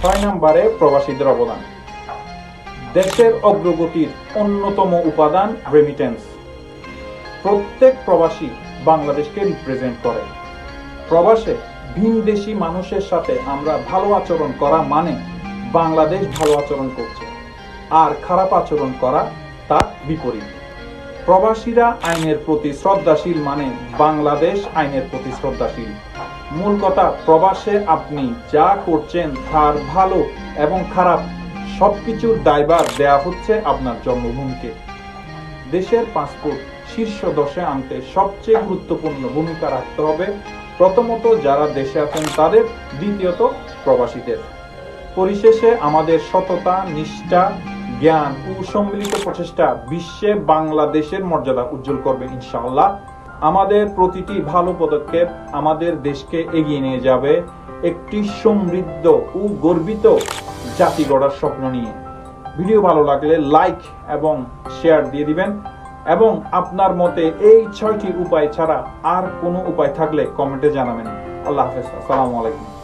6 নম্বরে প্রবাসীদের অবদান। দেশের অগ্রগতির অন্যতম উপাদান রেমিটেন্স। প্রত্যেক প্রবাসী বাংলাদেশকে রিপ্রেজেন্ট করে। প্রবাসে ভিনদেশী মানুষের সাথে আমরা ভালো আচরণ করা মানে বাংলাদেশ ভালো আচরণ করছে, আর খারাপ আচরণ করা তার বিপরীত। প্রবাসীরা আইনের প্রতি শ্রদ্ধাশীল মানে বাংলাদেশ আইনের প্রতি শ্রদ্ধাশীল। মূল কথা, প্রবাসে আপনি যা করছেন তার ভালো এবং খারাপ সবকিছুর দায়ভার দেয়া হচ্ছে আপনার জন্মভূমিকে। দেশের পাসপোর্ট শীর্ষ 10-এ আনতে সবচেয়ে গুরুত্বপূর্ণ ভূমিকা রাখতে হবে প্রথমত যারা দেশে আছেন তাদের, দ্বিতীয়ত প্রবাসীদের। পরিশেষে আমাদের সততা, নিষ্ঠা, জ্ঞান ও সম্মিলিত প্রচেষ্টা বিশ্বে বাংলাদেশের মর্যাদা উজ্জ্বল করবে ইনশাআল্লাহ। আমাদের প্রতিটি ভালো পদক্ষেপ আমাদের দেশকে এগিয়ে নিয়ে যাবে একটি সমৃদ্ধ ও গর্বিত জাতি গড়ার স্বপ্ন নিয়ে। ভিডিও ভালো লাগলে লাইক এবং শেয়ার দিয়ে দিবেন এবং আপনার মতে এই 6টি উপায় ছাড়া আর কোনো উপায় থাকলে কমেন্টে জানাবেন। আল্লাহ হাফেজ, আসসালামু আলাইকুম।